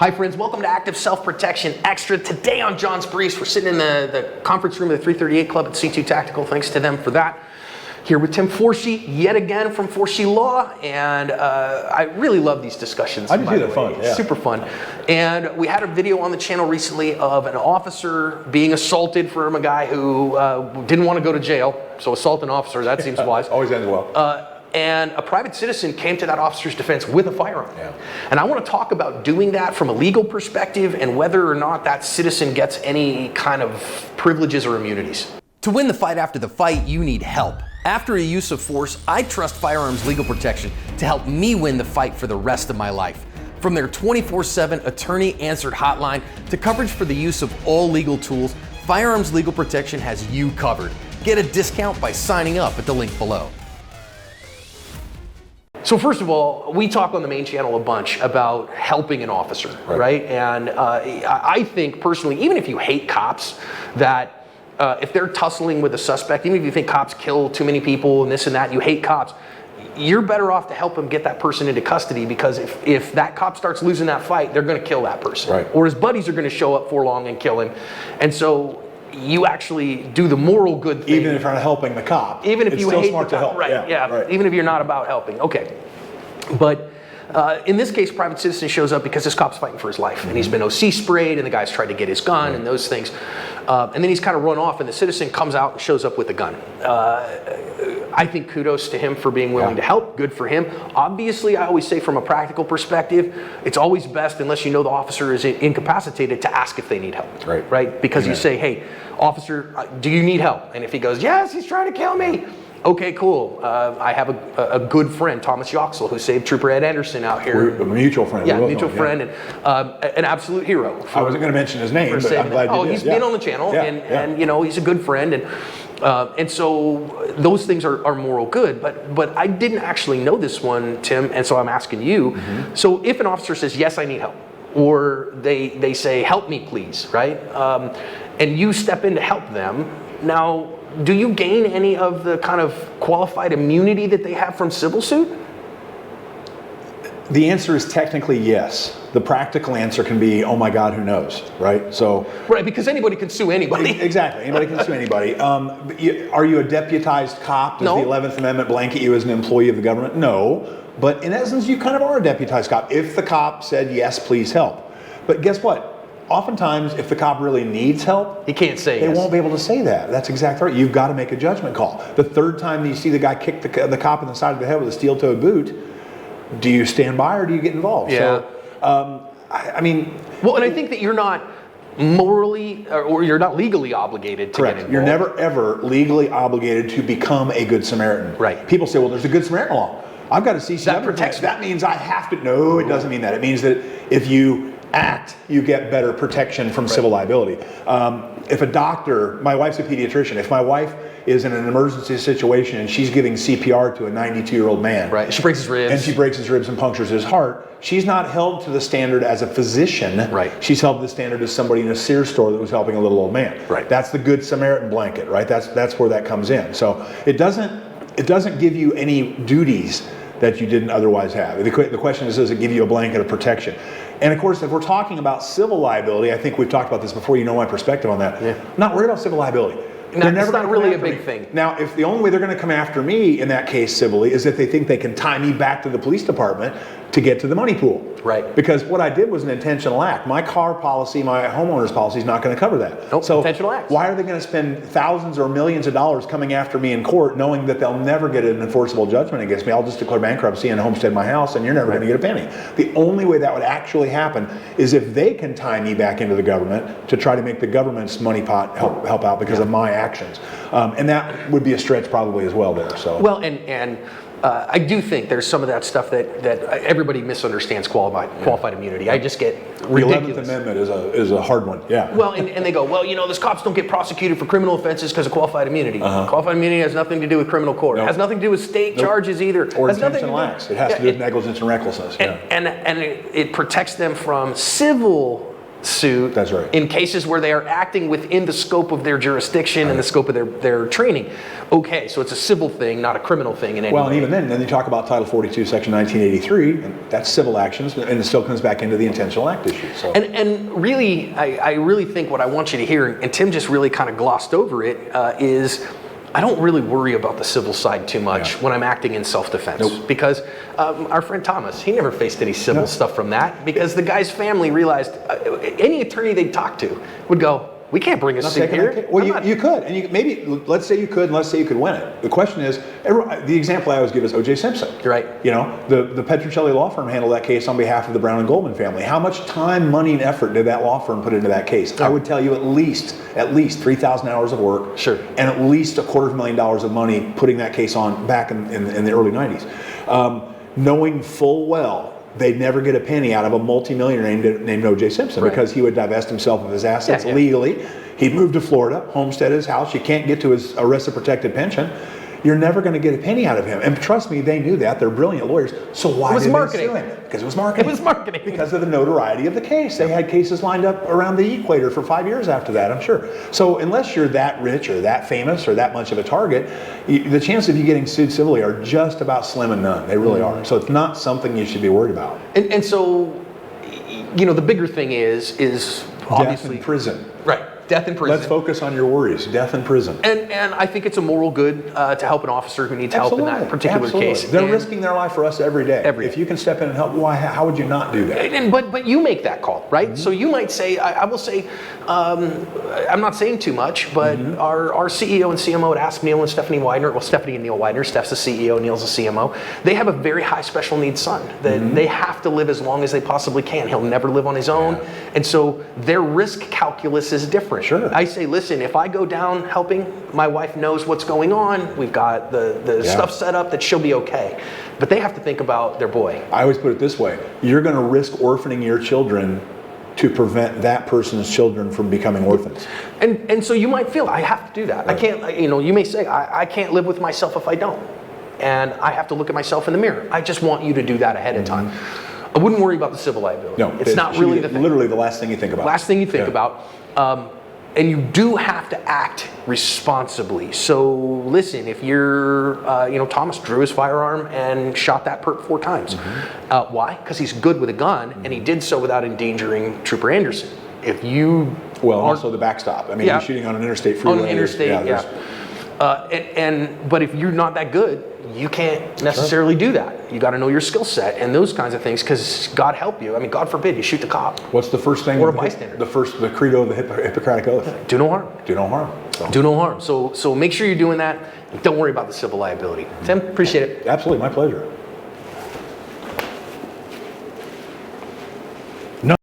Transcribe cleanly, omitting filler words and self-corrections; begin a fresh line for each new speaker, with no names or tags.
Hi friends, welcome to Active Self-Protection Extra. Today on John's Briefs, we're sitting in the conference room of the 338 Club at C2 Tactical. Thanks to them for that. Here with Tim Forshee, yet again from Forshee Law, and I really love these discussions.
I do too, they're fun. Yeah.
Super fun. And we had a video on the channel recently of an officer being assaulted from a guy who didn't want to go to jail. So assault an officer, that seems wise.
Always ends well.
And a private citizen came to that officer's defense with a firearm.
Yeah.
And I want to talk about doing that from a legal perspective and whether or not that citizen gets any kind of privileges or immunities. To win the fight after the fight, you need help. After a use of force, I trust Firearms Legal Protection to help me win the fight for the rest of my life. From their 24/7 attorney-answered hotline to coverage for the use of all legal tools, Firearms Legal Protection has you covered. Get a discount by signing up at the link below. So first of all, we talk on the main channel a bunch about helping an officer, right? And I think personally, even if you hate cops, that if they're tussling with a suspect, even if you think cops kill too many people and this and that, you hate cops, you're better off to help them get that person into custody, because if that cop starts losing that fight, they're going to kill that person.
Right.
Or his buddies are going to show up for long and kill him. And so you actually do the moral good thing.
Even if you're not helping the cop,
even if
it's
you
still
hate
smart
the cop,
to help.
right? Yeah.
Right.
Even if you're not about helping, okay. But in this case, private citizen shows up because this cop's fighting for his life, and he's been OC sprayed, and the guy's tried to get his gun and those things, and then he's kind of run off, and the citizen comes out and shows up with a gun. I think kudos to him for being willing to help. Good for him. Obviously, I always say from a practical perspective, it's always best, unless you know the officer is incapacitated, to ask if they need help. Right? Because you say, hey, officer, do you need help? And if he goes, yes, he's trying to kill me. Okay, cool. I have a good friend, Thomas Yoxel, who saved Trooper Ed Anderson out here.
We're a mutual friend.
Yeah, mutual friend, and an absolute hero.
I wasn't going to mention his name, but I'm glad you did.
He's been on the channel, and you know, he's a good friend, and so those things are moral good. But I didn't actually know this one, Tim, and so I'm asking you. So if an officer says, yes, I need help, or they say, help me please, right? And you step in to help them. Now, do you gain any of the kind of qualified immunity that they have from civil suit?
The answer is technically yes. The practical answer can be, oh my God, who knows, right? So
right, because anybody can sue anybody.
Exactly, anybody can sue anybody. Are you a deputized cop? Does the 11th Amendment blanket you as an employee of the government? No, but in essence, you kind of are a deputized cop if the cop said, yes, please help. But guess what? Oftentimes, if the cop really needs help,
he can't say
they won't be able to say that. That's exactly right. You've got to make a judgment call. The third time you see the guy kick the cop in the side of the head with a steel-toed boot, do you stand by or do you get involved?
Yeah.
So, I mean...
Well, and I think that you're not morally or you're not legally obligated to get involved.
You're never, ever legally obligated to become a Good Samaritan.
Right.
People say, well, there's a Good Samaritan law. I've got a CCW.
That protects me.
That means I have to... No, it doesn't mean that. It means that if you act, you get better protection from civil liability. If a doctor, my wife's a pediatrician, if my wife is in an emergency situation and she's giving CPR to a 92-year-old man.
Right, she breaks his ribs.
And she breaks his ribs and punctures his heart, she's not held to the standard as a physician.
Right.
She's held to the standard as somebody in a Sears store that was helping a little old man.
Right.
That's the Good Samaritan blanket, right? That's where that comes in. So it doesn't give you any duties that you didn't otherwise have. The question is, does it give you a blanket of protection? And of course, if we're talking about civil liability, I think we've talked about this before, you know my perspective on that. I'm not worried about civil liability.
They're never not really a big thing.
Now, if the only way they're going to come after me in that case civilly is if they think they can tie me back to the police department to get to the money pool.
Right.
Because what I did was an intentional act. My car policy, my homeowner's policy is not going to cover that.
Nope,
so
intentional acts.
Why are they going to spend thousands or millions of dollars coming after me in court knowing that they'll never get an enforceable judgment against me? I'll just declare bankruptcy and homestead my house and you're never going to get a penny. The only way that would actually happen is if they can tie me back into the government to try to make the government's money pot help out because of my actions. And that would be a stretch probably as well there. So.
Well, and I do think there's some of that stuff that everybody misunderstands qualified immunity. I just get ridiculous.
The 11th Amendment is a hard one, yeah.
Well, and they go, well, you know, those cops don't get prosecuted for criminal offenses because of qualified immunity. Qualified immunity has nothing to do with criminal court. It has nothing to do with state charges either.
Or intentional acts. It has to do with negligence and recklessness.
And it protects them from civil suit.
That's right.
In cases where they are acting within the scope of their jurisdiction and the scope of their training. Okay, so it's a civil thing, not a criminal thing in any
Well, and
way.
even then you talk about Title 42, Section 1983, and that's civil actions, and it still comes back into the intentional act issue. So.
And really, I really think what I want you to hear, and Tim just really kind of glossed over it, is I don't really worry about the civil side too much when I'm acting in self-defense.
Nope.
Because our friend Thomas, he never faced any civil stuff from that, because the guy's family realized any attorney they'd talk to would go, we can't bring a suit here.
Well, you could, and you maybe, let's say you could, and let's say you could win it. The question is, the example I always give is O.J. Simpson.
Right.
You know, the Petruccelli law firm handled that case on behalf of the Brown and Goldman family. How much time, money, and effort did that law firm put into that case? I would tell you at least 3,000 hours of work.
Sure.
And at least $250,000 of money putting that case on back in the early 90s. Knowing full well they'd never get a penny out of a multimillionaire named O.J. Simpson, because he would divest himself of his assets legally. He'd move to Florida, homestead his house. You can't get to his arrested protected pension. You're never going to get a penny out of him. And trust me, they knew that. They're brilliant lawyers. So why did they sue him? Because it was marketing.
It was marketing.
Because of the notoriety of the case. They had cases lined up around the equator for 5 years after that, I'm sure. So unless you're that rich or that famous or that much of a target, the chances of you getting sued civilly are just about slim and none. They really are. So it's not something you should be worried about.
And so, you know, the bigger thing is obviously
death in prison.
Right. Death in prison.
Let's focus on your worries. Death in prison.
And I think it's a moral good to help an officer who needs help in that particular case.
They're risking their life for us every day. If you can step in and help, why? How would you not do that?
But you make that call, right? So you might say, I will say, I'm not saying too much, but our CEO and CMO had asked Neil and Stephanie Widener, well, Stephanie and Neil Widener, Steph's the CEO, Neil's the CMO. They have a very high special needs son that they have to live as long as they possibly can. He'll never live on his own. And so their risk calculus is different.
Sure.
I say, listen, if I go down helping, my wife knows what's going on. We've got the stuff set up that she'll be okay. But they have to think about their boy.
I always put it this way. You're going to risk orphaning your children to prevent that person's children from becoming orphans.
And so you might feel, I have to do that. Right. I can't, you may say, I can't live with myself if I don't. And I have to look at myself in the mirror. I just want you to do that ahead of time. I wouldn't worry about the civil liability.
No,
it's not really the thing.
Literally the last thing you think about.
Last thing you think about. And you do have to act responsibly. So listen, if you're, Thomas drew his firearm and shot that perp 4 times. Why? Because he's good with a gun, and he did so without endangering Trooper Anderson. If you
also the backstop. I mean, you're shooting on an interstate freeway.
On an interstate, but if you're not that good, you can't necessarily do that. You got to know your skill set and those kinds of things, because God help you. I mean, God forbid you shoot the cop.
What's the first thing?
Or a bystander.
The credo of the Hippocratic Oath.
Do no harm.
Do no harm. So.
Do no harm. So make sure you're doing that. Don't worry about the civil liability. Tim, appreciate it.
Absolutely, my pleasure.